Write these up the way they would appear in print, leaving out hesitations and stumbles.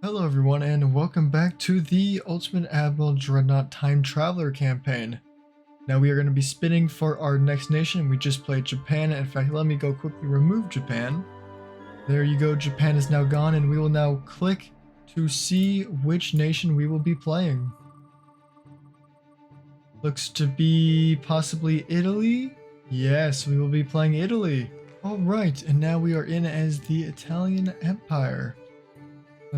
Hello everyone and welcome back to the Ultimate Admiral Dreadnought Time Traveler campaign. Now we are going to be spinning for our next nation. We just played Japan. In fact, let me go quickly remove Japan. There you go, Japan is now gone, and we will now click to see which nation we will be playing. Looks to be possibly Italy. Yes, we will be playing Italy. Alright, and now we are in as the Italian Empire. I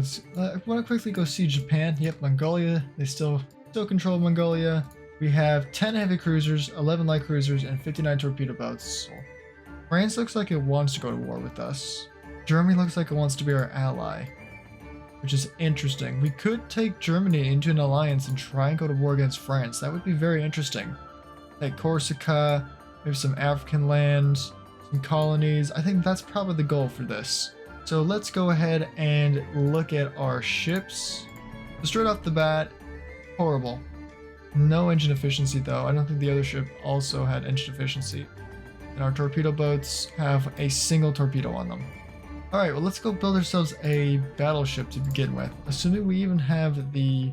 want to quickly go see Japan. Yep, Mongolia. They still control Mongolia. We have 10 heavy cruisers, 11 light cruisers, and 59 torpedo boats. France looks like it wants to go to war with us. Germany looks like it wants to be our ally, which is interesting. We could take Germany into an alliance and try and go to war against France. That would be very interesting. Like Corsica, maybe some African lands, some colonies. I think that's probably the goal for this. So let's go ahead and look at our ships. Straight off the bat, horrible. No engine efficiency though. I don't think the other ship also had engine efficiency. And our torpedo boats have a single torpedo on them. Alright, well let's go build ourselves a battleship to begin with, assuming we even have the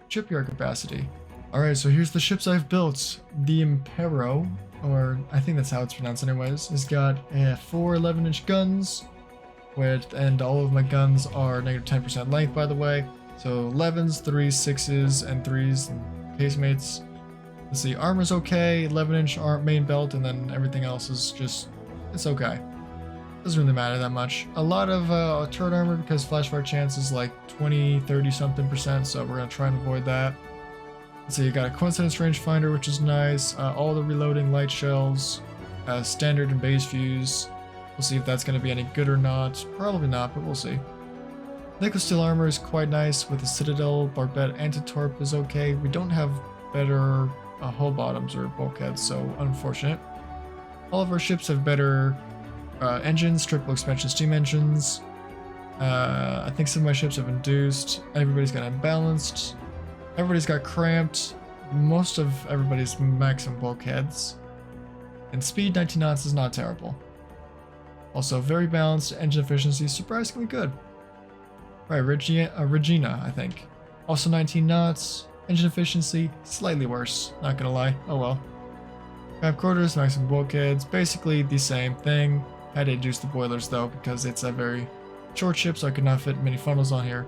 shipyard capacity. Alright, so here's the ships I've built. The Impero, or I think that's how it's pronounced anyways, has got 4 11-inch guns. And all of my guns are negative 10% length, by the way. So 11s, 3s, 6s, and 3s, and casemates. Let's see, armor's okay, 11-inch main belt, and then everything else is just, it's okay. Doesn't really matter that much. A lot of turret armor because flash fire chance is like 20, 30 something percent, so we're gonna try and avoid that. Let's see, you got a coincidence rangefinder, which is nice. All the reloading light shells, standard and base fuse. We'll see if that's going to be any good or not. Probably not, but we'll see. Nickel steel armor is quite nice with the Citadel. Barbette anti-torp is okay. We don't have better hull bottoms or bulkheads, so unfortunate. All of our ships have better engines, triple expansion steam engines. I think some of my ships have induced. Everybody's got unbalanced. Everybody's got cramped. Most of everybody's maximum bulkheads. And speed 19 knots is not terrible. Also very balanced, engine efficiency surprisingly good. Right, Regina, I think. Also 19 knots, engine efficiency slightly worse, not gonna lie, oh well. 5 quarters, maximum bulkheads, basically the same thing. Had to reduce the boilers though because it's a very short ship, so I could not fit many funnels on here.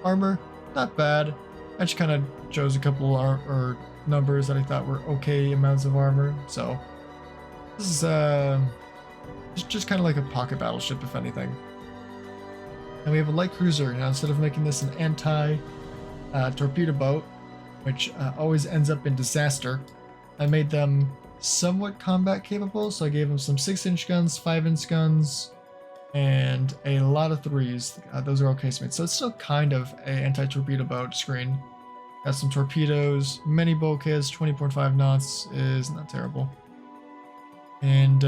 Armor, not bad. I just kind of chose a couple numbers that I thought were okay amounts of armor, so this is it's just kind of like a pocket battleship, if anything. And we have a light cruiser. Now, instead of making this an anti-torpedo boat, which always ends up in disaster, I made them somewhat combat capable. So I gave them some 6-inch guns, 5-inch guns, and a lot of 3s. Those are all casemates. So it's still kind of an anti-torpedo boat screen. Got some torpedoes, many bulkheads, 20.5 knots is not terrible. And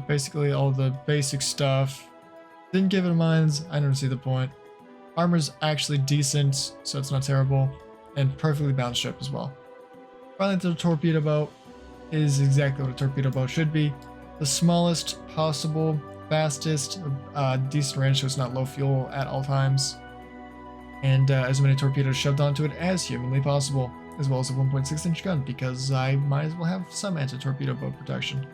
basically all the basic stuff. Didn't give it mines, I don't see the point. Armor's actually decent, so it's not terrible. And perfectly balanced ship as well. Finally, the torpedo boat is exactly what a torpedo boat should be. The smallest possible, fastest, decent range, so it's not low fuel at all times. And as many torpedoes shoved onto it as humanly possible, as well as a 1.6-inch gun, because I might as well have some anti-torpedo boat protection.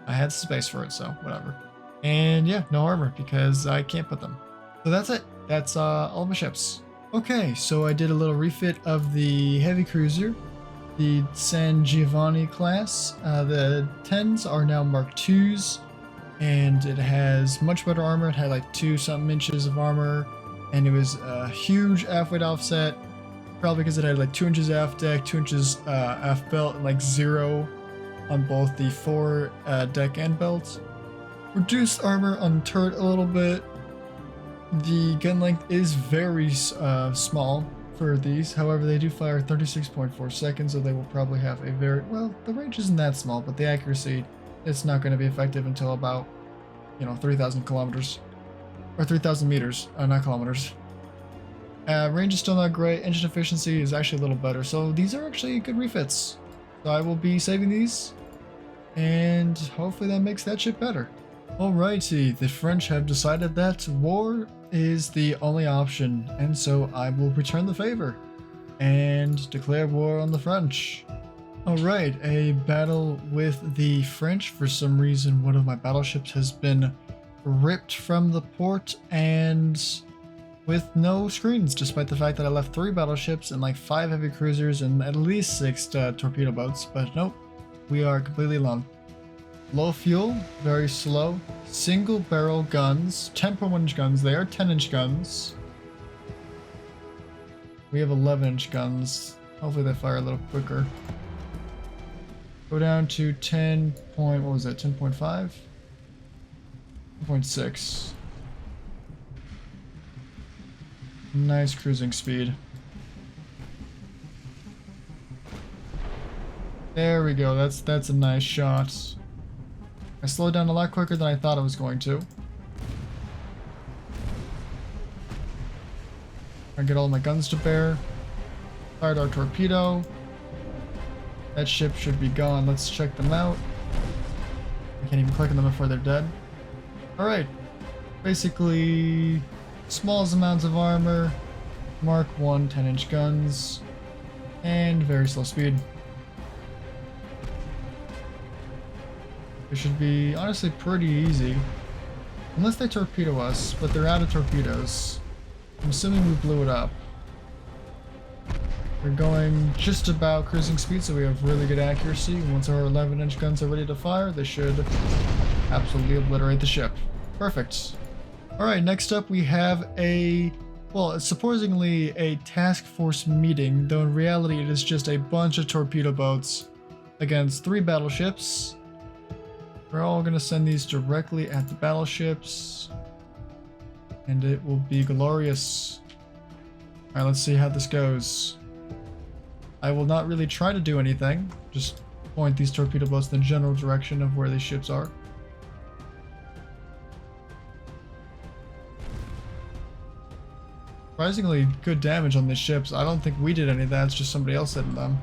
I had space for it, so whatever. And yeah, no armor because I can't put them. So that's it. That's all my ships. Okay, so I did a little refit of the heavy cruiser, the San Giovanni class. The 10s are now Mark IIs, and it has much better armor. It had like 2-something inches of armor, and it was a huge aft weight offset, probably because it had like 2 inches aft deck, 2 inches aft belt, and like 0 on both the fore deck and belt. Reduced armor on the turret a little bit. The gun length is very small for these. However, they do fire 36.4 seconds, so they will probably have a very, well, the range isn't that small, but the accuracy, it's not going to be effective until about, 3,000 kilometers. Or 3,000 meters, not kilometers. Range is still not great. Engine efficiency is actually a little better, so these are actually good refits. So I will be saving these, and hopefully that makes that ship better. Alrighty, the French have decided that war is the only option, and so I will return the favor and declare war on the French. Alright, a battle with the French. For some reason, one of my battleships has been ripped from the port and with no screens, despite the fact that I left 3 battleships and like 5 heavy cruisers and at least 6 torpedo boats, but nope, we are completely alone. Low fuel, very slow, single barrel guns, 10.1-inch guns, they are 10-inch guns. We have 11-inch guns, hopefully they fire a little quicker. Go down to 10 point, what was that, 10.5? 10.6. Nice cruising speed. There we go, that's a nice shot. I slowed down a lot quicker than I thought I was going to. I get all my guns to bear. Fired our torpedo. That ship should be gone. Let's check them out. I can't even click on them before they're dead. Alright. Basically, small amounts of armor, Mark 1 10-inch guns, and very slow speed. It should be honestly pretty easy. Unless they torpedo us, but they're out of torpedoes. I'm assuming we blew it up. We're going just about cruising speed, so we have really good accuracy. Once our 11-inch guns are ready to fire, they should absolutely obliterate the ship. Perfect. Alright, next up we have it's supposedly a task force meeting, though in reality it is just a bunch of torpedo boats against 3 battleships. We're all going to send these directly at the battleships, and it will be glorious. Alright, let's see how this goes. I will not really try to do anything, just point these torpedo boats in the general direction of where these ships are. Surprisingly good damage on these ships. I don't think we did any of that, it's just somebody else hitting them.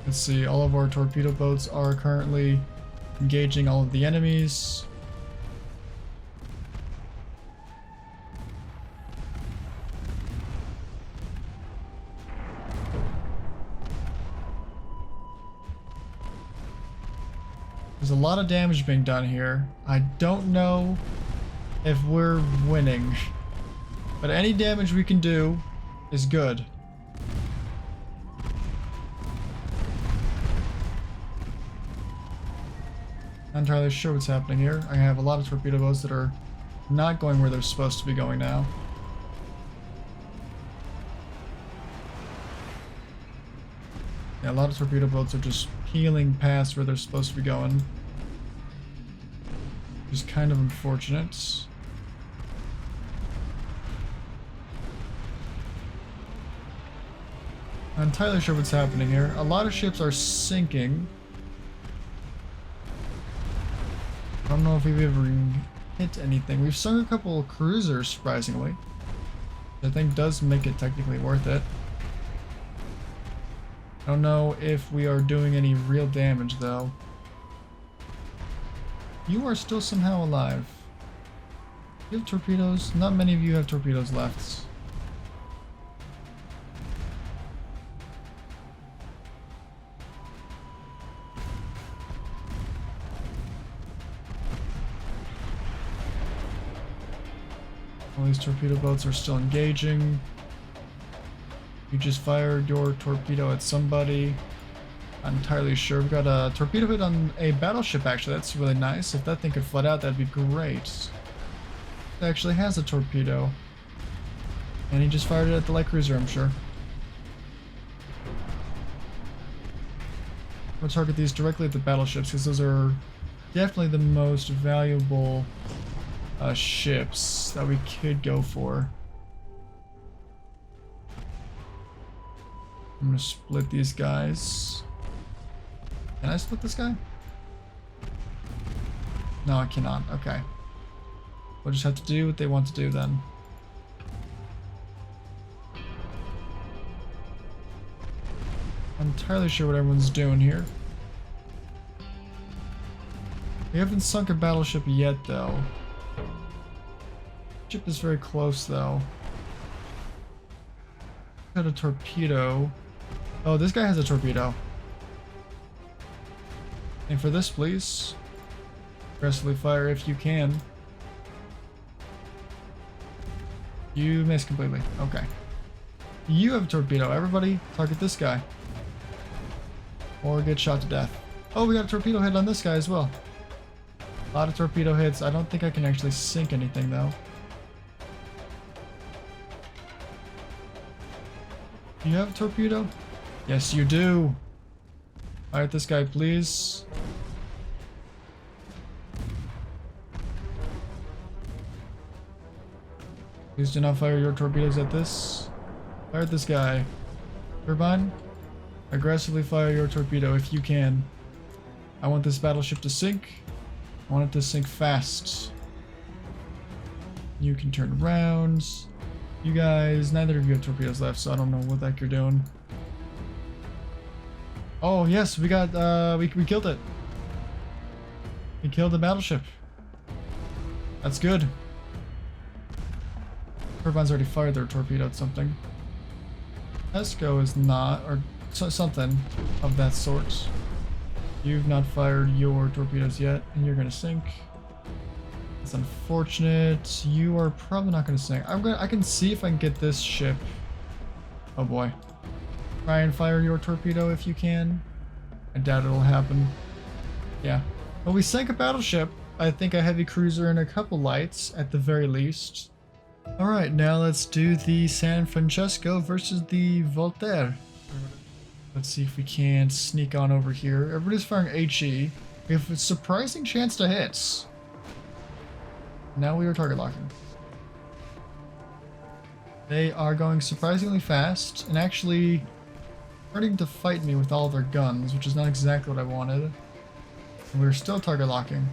Let's see, all of our torpedo boats are currently engaging all of the enemies. There's a lot of damage being done here. I don't know if we're winning, but any damage we can do is good. Not entirely sure what's happening here. I have a lot of torpedo boats that are not going where they're supposed to be going now. Yeah, a lot of torpedo boats are just peeling past where they're supposed to be going. Which is kind of unfortunate. Not entirely sure what's happening here. A lot of ships are sinking. I don't know if we've ever hit anything. We've sunk a couple of cruisers, surprisingly. Which I think does make it technically worth it. I don't know if we are doing any real damage, though. You are still somehow alive. You have torpedoes? Not many of you have torpedoes left. All these torpedo boats are still engaging. You just fired your torpedo at somebody. I'm entirely sure. We've got a torpedo hit on a battleship, actually. That's really nice. If that thing could flood out, that'd be great. It actually has a torpedo. And he just fired it at the light cruiser, I'm sure. We'll target these directly at the battleships, because those are definitely the most valuable ships that we could go for. I'm gonna split these guys. Can I split this guy? No, I cannot. Okay. We'll just have to do what they want to do then. entirely sure what everyone's doing here. We haven't sunk a battleship yet, though. Ship is very close, though. Got a torpedo. Oh, this guy has a torpedo. And for this, please. Aggressively fire if you can. You missed completely. Okay. You have a torpedo. Everybody, target this guy. Or get shot to death. Oh, we got a torpedo hit on this guy as well. A lot of torpedo hits. I don't think I can actually sink anything, though. Do you have a torpedo? Yes, you do. Alright, this guy, please. Please do not fire your torpedoes at this. Fire at this guy. Turbine, aggressively fire your torpedo if you can. I want this battleship to sink. I want it to sink fast. You can turn around. You guys, neither of you have torpedoes left, so I don't know what the heck you're doing. Oh yes, we got we killed it. We killed the battleship. That's good. Turbine's already fired their torpedo at something. Esco is not, or something of that sort. You've not fired your torpedoes yet, and you're gonna sink. It's unfortunate. You are probably not gonna sink. I can see if I can get this ship. Oh boy. Try and fire your torpedo if you can. I doubt it'll happen. Yeah. Well, we sank a battleship. I think a heavy cruiser and a couple lights at the very least. Alright, now let's do the San Francesco versus the Voltaire. Let's see if we can sneak on over here. Everybody's firing HE. We have a surprising chance to hit. Now we are target locking. They are going surprisingly fast and actually starting to fight me with all their guns, which is not exactly what I wanted. And we're still target locking.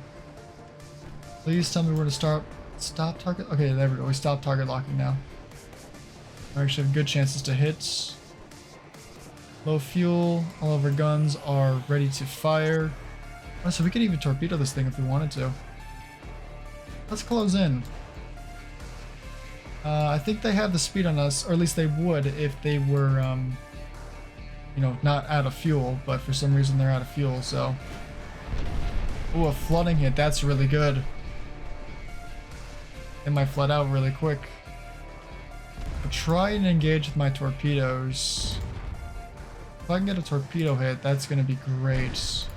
Please tell me where to start. Stop target. Okay, there we go. We stopped target locking now. We actually have good chances to hit. Low fuel. All of our guns are ready to fire. Oh, so we could even torpedo this thing if we wanted to. Let's close in. I think they have the speed on us, or at least they would if they were, you know, not out of fuel. But for some reason they're out of fuel. So, ooh, a flooding hit. That's really good. It might flood out really quick. I'll try and engage with my torpedoes. If I can get a torpedo hit, that's going to be great.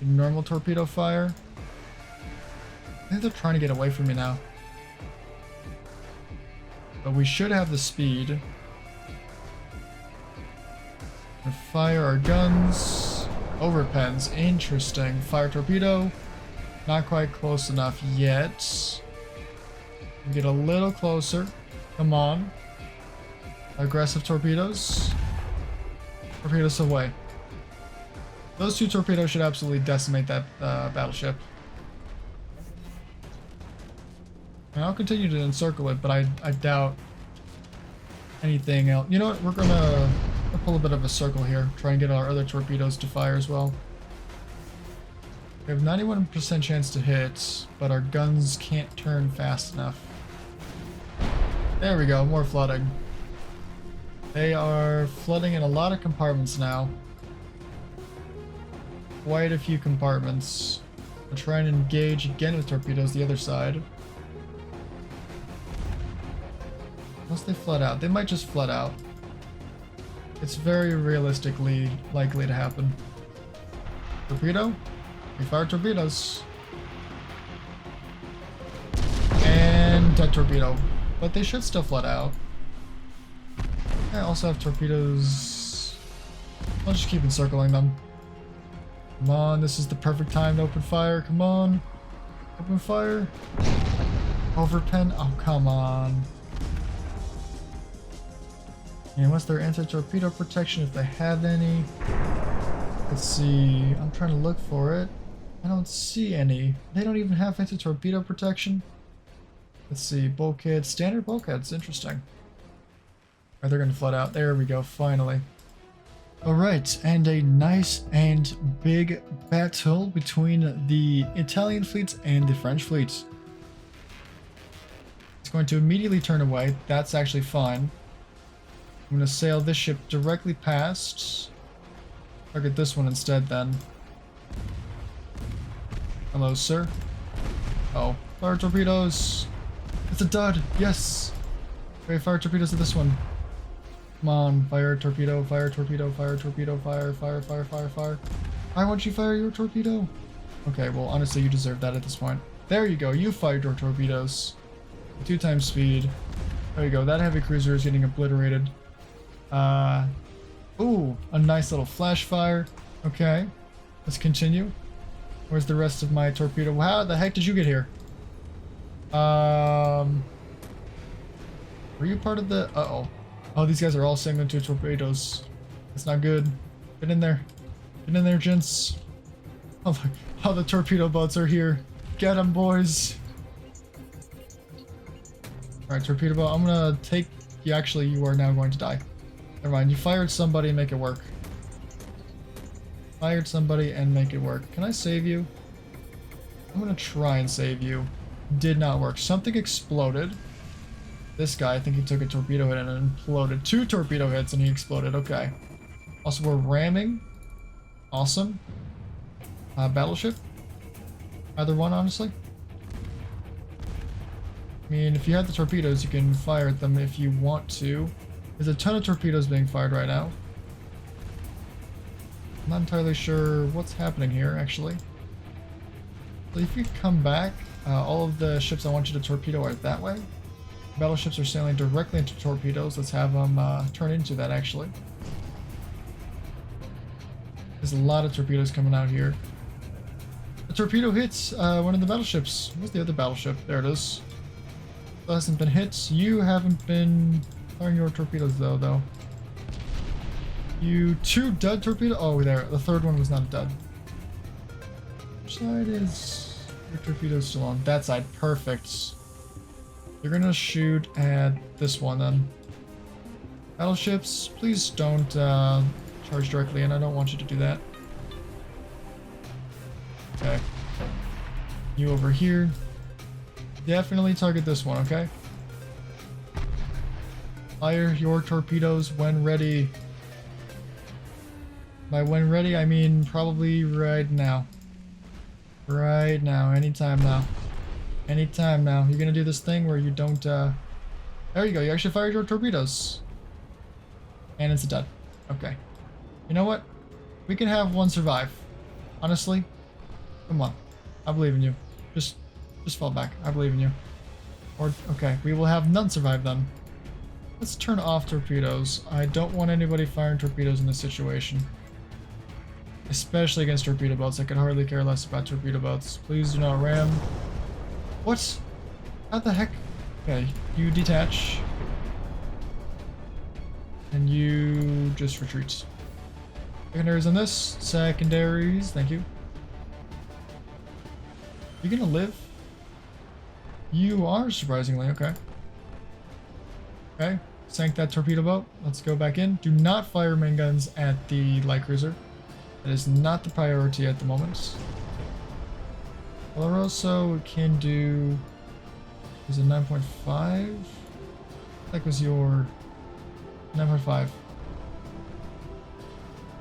Normal torpedo fire. I think they're trying to get away from me now. But we should have the speed. We'll fire our guns. Overpens. Interesting. Fire torpedo. Not quite close enough yet. Get a little closer. Come on. Aggressive torpedoes. Torpedoes away. Those two torpedoes should absolutely decimate that battleship. And I'll continue to encircle it, but I doubt anything else. You know what? We're gonna pull a bit of a circle here. Try and get our other torpedoes to fire as well. We have 91% chance to hit, but our guns can't turn fast enough. There we go, more flooding. They are flooding in a lot of compartments now. Quite a few compartments. I'll try and engage again with torpedoes the other side. Unless they flood out. They might just flood out. It's very realistically likely to happen. Torpedo? We fire torpedoes. And a torpedo. But they should still flood out. I also have torpedoes. I'll just keep encircling them. Come on, this is the perfect time to open fire. Come on. Open fire. Overpen. Oh, come on. And what's their anti-torpedo protection if they have any? Let's see. I'm trying to look for it. I don't see any. They don't even have anti-torpedo protection. Let's see. Bulkhead. Standard bulkheads. Interesting. Are they going to flood out? There we go. Finally. Alright, and a nice and big battle between the Italian fleets and the French fleets. It's going to immediately turn away. That's actually fine. I'm going to sail this ship directly past. Target this one instead then. Hello, sir. Oh, fire torpedoes! It's a dud! Yes! Okay, fire torpedoes to this one. Come on, fire torpedo, fire torpedo, fire torpedo, fire, fire, fire, fire, fire. Why won't you fire your torpedo? Okay, well, honestly, you deserve that at this point. There you go, you fired your torpedoes. 2 times speed. There you go, that heavy cruiser is getting obliterated. Ooh, a nice little flash fire. Okay, let's continue. Where's the rest of my torpedo? How the heck did you get here? Were you part of the... Uh-oh. Oh, these guys are all sailing into torpedoes. That's not good. Get in there. Get in there, gents. Oh, the torpedo boats are here. Get them, boys. Alright, torpedo boat. I'm gonna take... You actually, you are now going to die. Never mind. You fired somebody, make it work. Fired somebody and make it work. Can I save you? I'm gonna try and save you. Did not work. Something exploded. This guy, I think he took a torpedo hit and imploded. 2 torpedo hits and he exploded. Okay. Also, we're ramming. Awesome. Battleship. Either one, honestly. I mean, if you have the torpedoes, you can fire at them if you want to. There's a ton of torpedoes being fired right now. I'm not entirely sure what's happening here, actually. So if you come back, all of the ships I want you to torpedo are that way. Battleships are sailing directly into torpedoes. Let's have them turn into that, actually. There's a lot of torpedoes coming out here. The torpedo hits one of the battleships. Where's the other battleship? There it is. It hasn't been hit. You haven't been firing your torpedoes, though. You 2 dud torpedo. Oh, there. The 3rd one was not a dud. Which side is your torpedo still on? That side. Perfect. You're gonna shoot at this one then. Battleships, please don't charge directly in. I don't want you to do that. Okay. You over here. Definitely target this one, okay? Fire your torpedoes when ready. By when ready, I mean probably right now. Right now, anytime now. Anytime now. You're gonna do this thing where you don't, There you go, you actually fired your torpedoes. And it's a dud. Okay. You know what? We can have one survive. Honestly. Come on. I believe in you. Just fall back. I believe in you. Or, okay, we will have none survive then. Let's turn off torpedoes. I don't want anybody firing torpedoes in this situation. Especially against torpedo boats. I could hardly care less about torpedo boats. Please do not ram. What? How the heck? Okay, you detach. And you just retreat. Secondaries on this. Secondaries, thank you. You gonna live? You are, surprisingly, okay. Okay, sank that torpedo boat. Let's go back in. Do not fire main guns at the light cruiser. That is not the priority at the moment. Oloroso can do... Is it 9.5? That was your... 9.5.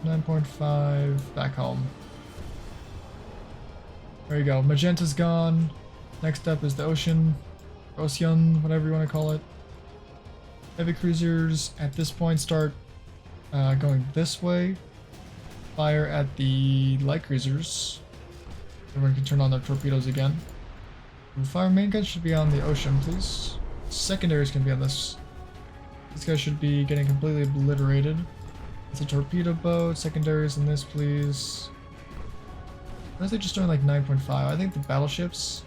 9.5 back home. There you go. Magenta's gone. Next up is the ocean. Whatever you want to call it. Heavy cruisers at this point start going this way. Fire at the light cruisers. Everyone can turn on their torpedoes again. And fire main guns should be on the ocean, please. Secondaries can be on this. These guys should be getting completely obliterated. It's a torpedo boat. Secondaries in this, please. Why is they just doing like 9.5? I think the battleships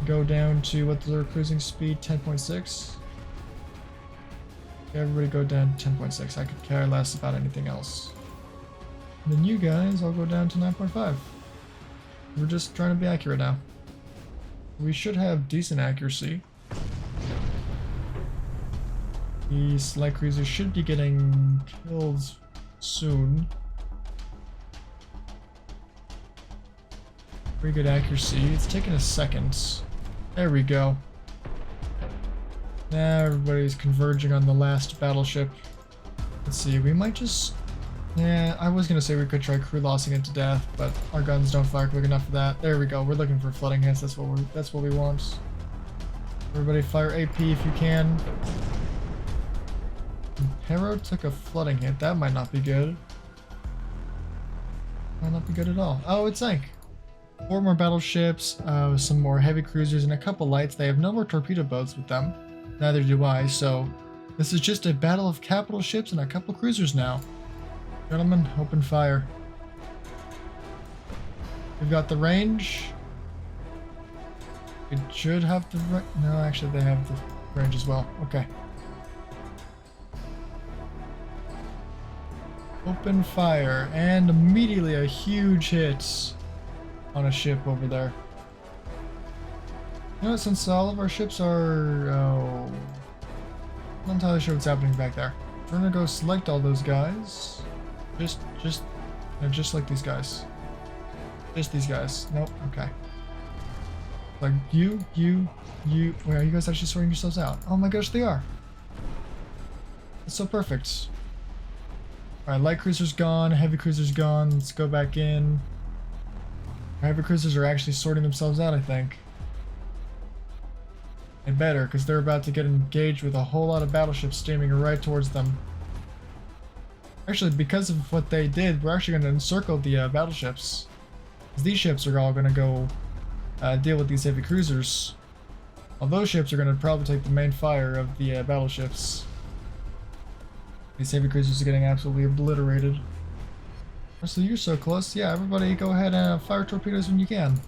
go down to what's their cruising speed? 10.6. Everybody go down to 10.6. I could care less about anything else. And then you guys all go down to 9.5. We're just trying to be accurate now. We should have decent accuracy. These light cruisers should be getting killed soon. Pretty good accuracy. It's taking a second. There we go. Now everybody's converging on the last battleship. Let's see, we might just... Yeah, I was gonna say we could try crew lossing it to death, but our guns don't fire quick enough for that. There we go. We're looking for flooding hits. That's what we want. Everybody fire AP if you can. Hero took a flooding hit. That might not be good. Might not be good at all. Oh, it sank. 4 more battleships, some more heavy cruisers, and a couple lights. They have no more torpedo boats with them. Neither do I, so this is just a battle of capital ships and a couple cruisers now. Gentlemen, open fire. We've got the range. It should have the no, actually they have the range as well. Okay. Open fire, and immediately a huge hit on a ship over there. You know what, since all of our ships are... Oh, I'm not entirely sure what's happening back there. We're gonna go select all those guys. Just like these guys. Just these guys. Nope, okay. Like you. Wait, are you guys actually sorting yourselves out? Oh my gosh, they are. That's so perfect. Alright, light cruiser's gone, heavy cruiser's gone. Let's go back in. Our heavy cruisers are actually sorting themselves out, I think. And better, because they're about to get engaged with a whole lot of battleships steaming right towards them. Actually, because of what they did, we're actually going to encircle the battleships. These ships are all going to go deal with these heavy cruisers. Well, those ships are going to probably take the main fire of the battleships. These heavy cruisers are getting absolutely obliterated. So you're so close. Yeah, everybody go ahead and fire torpedoes when you can.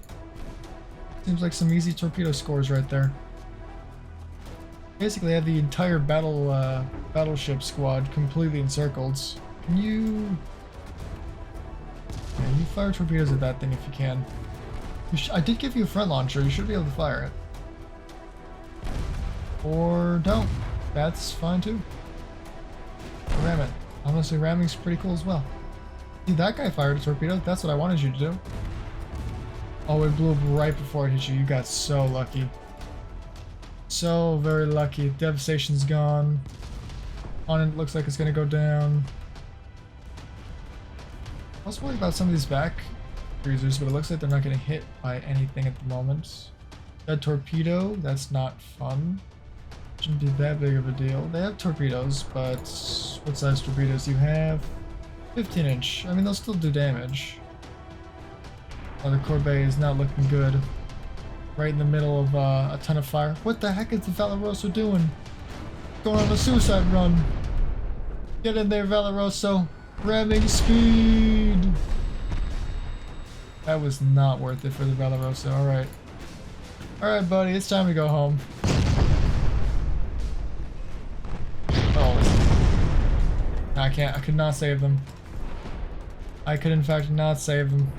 Seems like some easy torpedo scores right there. Basically, I have the entire battleship squad completely encircled. Can you... Yeah, you fire torpedoes at that thing if you can. I did give you a front launcher. You should be able to fire it. Or don't. That's fine too. Ram it. Honestly, ramming's pretty cool as well. See, that guy fired a torpedo. That's what I wanted you to do. Oh, it blew up right before it hit you. You got so lucky. So very lucky. Devastation's gone. On it looks like it's gonna go down. I was worried about some of these back cruisers, but it looks like they're not getting hit by anything at the moment. That torpedo, that's not fun. Shouldn't be that big of a deal. They have torpedoes, but what size torpedoes do you have? 15-inch. I mean, they'll still do damage. Oh, the Corbeil is not looking good. Right in the middle of a ton of fire. What the heck is the Valoroso doing? Going on a suicide run. Get in there, Valoroso. Ramming speed. That was not worth it for the Valoroso. Alright. Alright, buddy. It's time to go home. Oh. I can't. I could not save them. I could, in fact, not save them.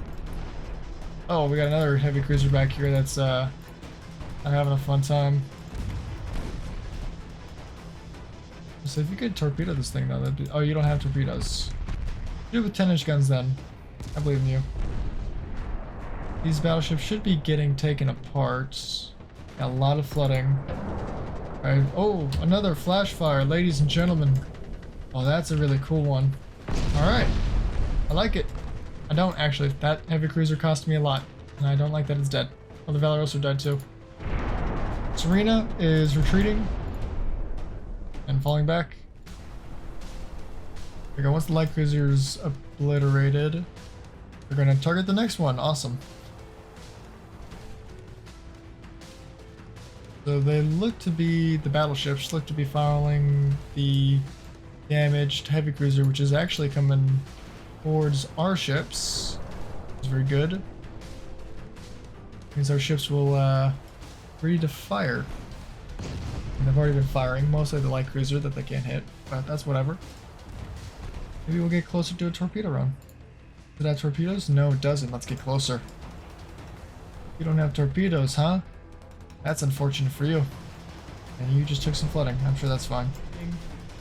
Oh, we got another heavy cruiser back here that's not having a fun time. So if you could torpedo this thing though, that'd be... Oh, you don't have torpedoes. Do it with 10-inch guns then. I believe in you. These battleships should be getting taken apart. Got a lot of flooding. Alright. Oh, another flash fire, ladies and gentlemen. Oh, that's a really cool one. Alright. I like it. I don't actually. That heavy cruiser cost me a lot, and I don't like that it's dead. Oh, the Valoroso died too. Serena is retreating and falling back. There we go. Once the light cruiser's obliterated, we're going to target the next one. Awesome. So they look to be, the battleships look to be following the damaged heavy cruiser, which is actually coming towards our ships. It's very good. Means our ships will ready to fire. And they've already been firing, mostly the light cruiser that they can't hit, but that's whatever. Maybe we'll get closer to a torpedo run. Does it have torpedoes? No, it doesn't. Let's get closer. You don't have torpedoes, huh? That's unfortunate for you. And you just took some flooding. I'm sure that's fine.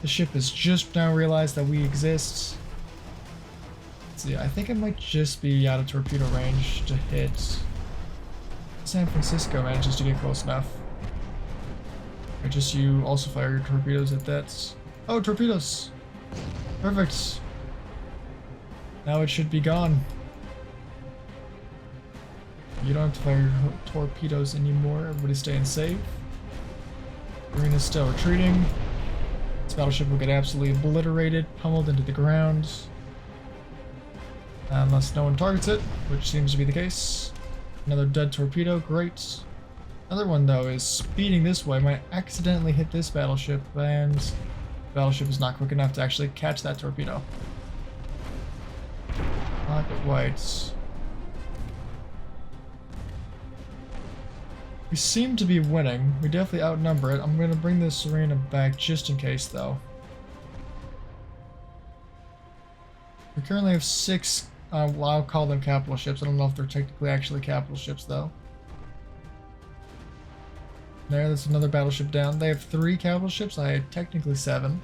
The ship has just now realized that we exist. Let's see, I think it might just be out of torpedo range to hit San Francisco manages to get close enough. Or just you also fire your torpedoes at that. Oh, torpedoes! Perfect. Now it should be gone. You don't have to fire your torpedoes anymore. Everybody's staying safe. Marine is still retreating. This battleship will get absolutely obliterated, pummeled into the ground. Unless no one targets it, which seems to be the case. Another dead torpedo, great. Another one though is speeding this way, might accidentally hit this battleship, and the battleship is not quick enough to actually catch that torpedo. Not quite. We seem to be winning. We definitely outnumber it. I'm going to bring this Serena back just in case though. We currently have 6, well, I'll call them capital ships. I don't know if they're technically actually capital ships though. There's another battleship down. They have 3 capital ships. I had technically 7.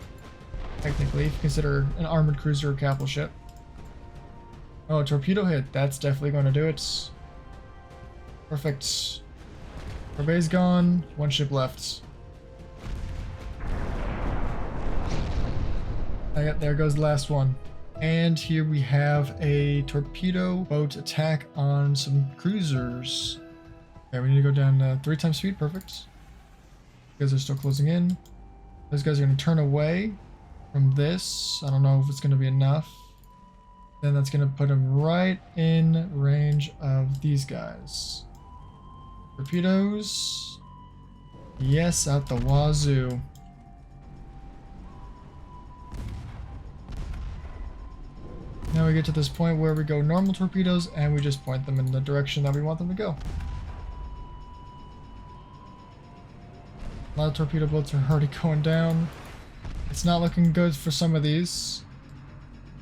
Technically, if you consider an armored cruiser a capital ship. Oh, torpedo hit. That's definitely going to do it. Perfect. Our bay's gone. 1 ship left. There goes the last one. And here we have a torpedo boat attack on some cruisers. Okay, we need to go down 3 times speed. Perfect. You guys are still closing in. Those guys are going to turn away from this. I don't know if it's going to be enough. Then that's going to put them right in range of these guys. Torpedoes. Yes, out the wazoo. Now we get to this point where we go normal torpedoes and we just point them in the direction that we want them to go. A lot of torpedo boats are already going down. It's not looking good for some of these.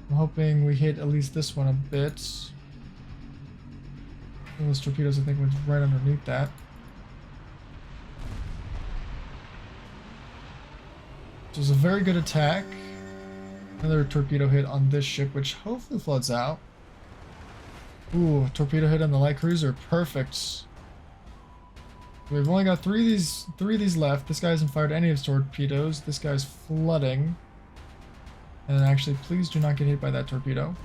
I'm hoping we hit at least this one a bit. Those torpedoes I think went right underneath that. This was a very good attack. Another torpedo hit on this ship, which hopefully floods out. Ooh, torpedo hit on the light cruiser. Perfect. We've only got 3 of these left. This guy hasn't fired any of his torpedoes. This guy's flooding. And actually, please do not get hit by that torpedo.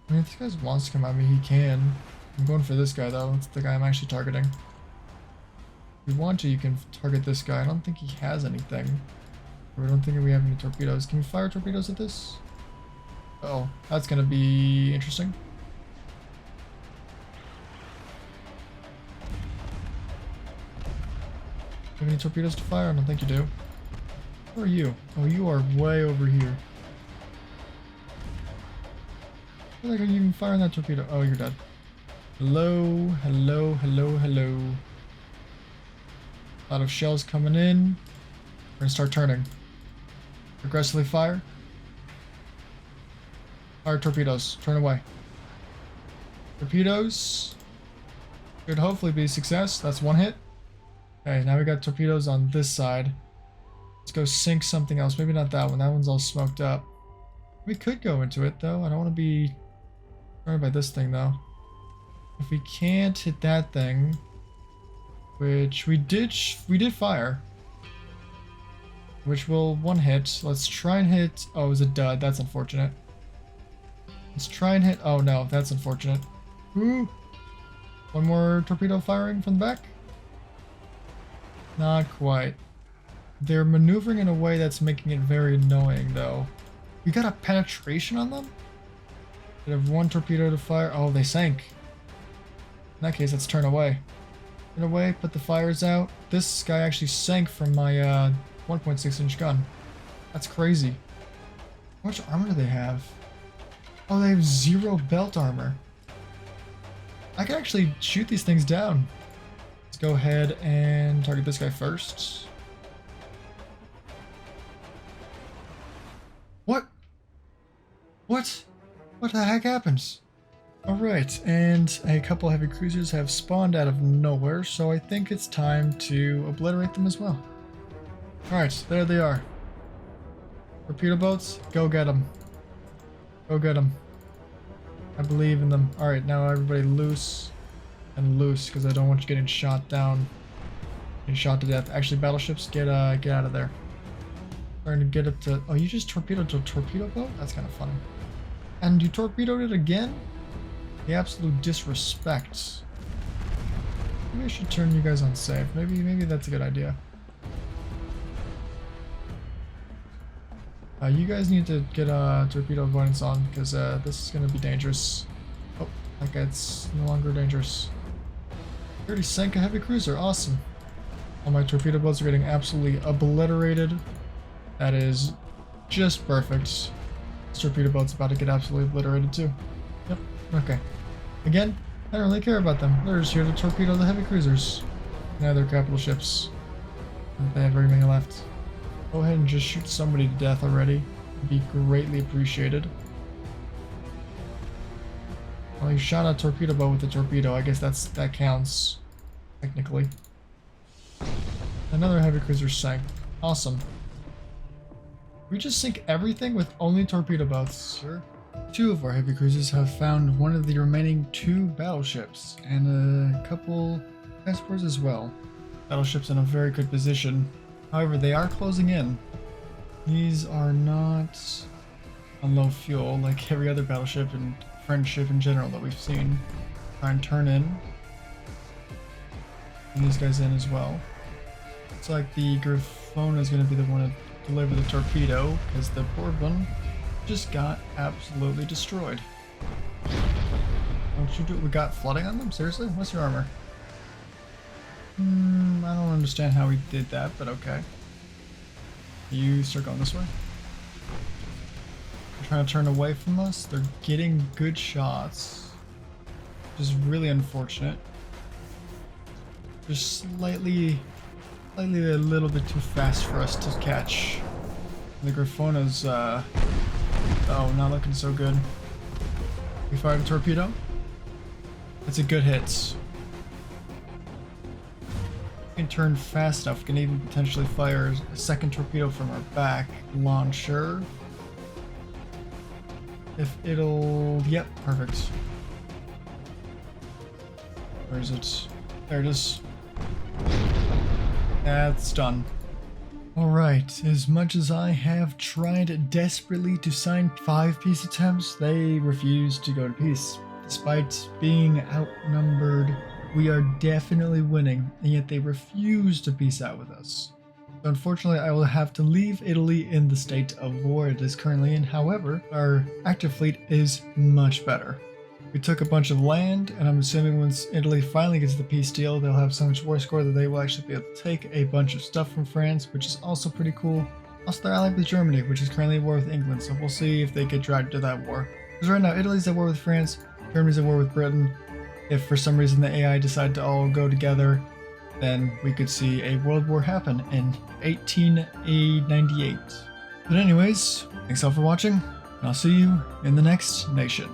I mean, if this guy wants to come at me, he can. I'm going for this guy, though. It's the guy I'm actually targeting. If you want to, you can target this guy. I don't think he has anything. I don't think we have any torpedoes. Can we fire torpedoes at this? Uh-oh, that's going to be interesting. Do you have any torpedoes to fire? I don't think you do. Where are you? Oh, you are way over here. I feel like I'm even firing that torpedo. Oh, you're dead. Hello, hello, hello, hello. A lot of shells coming in. We're gonna start turning. Aggressively fire. Fire torpedoes. Turn away. Torpedoes. Should hopefully be a success. That's 1 hit. Okay, now we got torpedoes on this side. Let's go sink something else. Maybe not that one. That one's all smoked up. We could go into it though. I don't want to be burned by this thing though. If we can't hit that thing, which we did fire, which will 1 hit. Let's try and hit. Oh, it was a dud. That's unfortunate. Let's try and hit. Oh no, that's unfortunate. Ooh. 1 more torpedo firing from the back. Not quite. They're maneuvering in a way that's making it very annoying though. We got a penetration on them? They have 1 torpedo to fire. Oh, they sank. In that case, let's turn away. Turn away, put the fires out. This guy actually sank from my 1.6-inch gun. That's crazy. How much armor do they have? Oh, they have 0 belt armor. I can actually shoot these things down. Let's go ahead and target this guy first. What? What? What the heck happens? Alright, and a couple heavy cruisers have spawned out of nowhere, so I think it's time to obliterate them as well. Alright, there they are. Torpedo boats, go get them. Go get them. I believe in them. Alright, now everybody loose and loose, because I don't want you getting shot down. Getting shot to death. Actually, battleships, get out of there. Starting to get up to... Oh, you just torpedoed a torpedo boat? That's kind of funny. And you torpedoed it again? The absolute disrespect. Maybe I should turn you guys on safe. Maybe that's a good idea. You guys need to get torpedo avoidance on, because this is going to be dangerous. Oh, that guy's no longer dangerous. 30 sank a heavy cruiser. Awesome. All my torpedo boats are getting absolutely obliterated. That is just perfect. This torpedo boat's about to get absolutely obliterated too. Yep. Okay. Again, I don't really care about them. They're just here to torpedo the heavy cruisers. Now they're capital ships. They have very many left. Go ahead and just shoot somebody to death already. It'd be greatly appreciated. Well, you shot a torpedo boat with a torpedo. I guess that counts, technically. Another heavy cruiser sank. Awesome. We just sink everything with only torpedo boats. Sure. 2 of our heavy cruisers have found one of the remaining 2 battleships, and a couple transports as well. Battleships in a very good position. However, they are closing in. These are not on low fuel like every other battleship and French ship in general that we've seen. Try and turn in. And these guys in as well. Looks like the Griffon is going to be the one to deliver the torpedo, because the Bourbon just got absolutely destroyed. Don't you do it? We got flooding on them? Seriously? What's your armor? I don't understand how he did that, but okay. You start going this way. They're trying to turn away from us. They're getting good shots, which is really unfortunate. Just slightly a little bit too fast for us to catch. The Griffona's, oh, not looking so good. We fired a torpedo. It's a good hit. Can turn fast enough, can even potentially fire a second torpedo from our back launcher. If it'll... Yep, perfect. Where is it? There it is. That's done. Alright, as much as I have tried desperately to sign 5 peace attempts, they refuse to go to peace. Despite being outnumbered, we are definitely winning, and yet they refuse to peace out with us. So unfortunately, I will have to leave Italy in the state of war it is currently in. However, our active fleet is much better. We took a bunch of land, and I'm assuming once Italy finally gets the peace deal, they'll have so much war score that they will actually be able to take a bunch of stuff from France, which is also pretty cool. Also, they're allied with Germany, which is currently at war with England, so we'll see if they get dragged to that war. Because right now, Italy's at war with France, Germany's at war with Britain. If for some reason the AI decide to all go together, then we could see a world war happen in 1898. But anyways, thanks all for watching, and I'll see you in the next nation.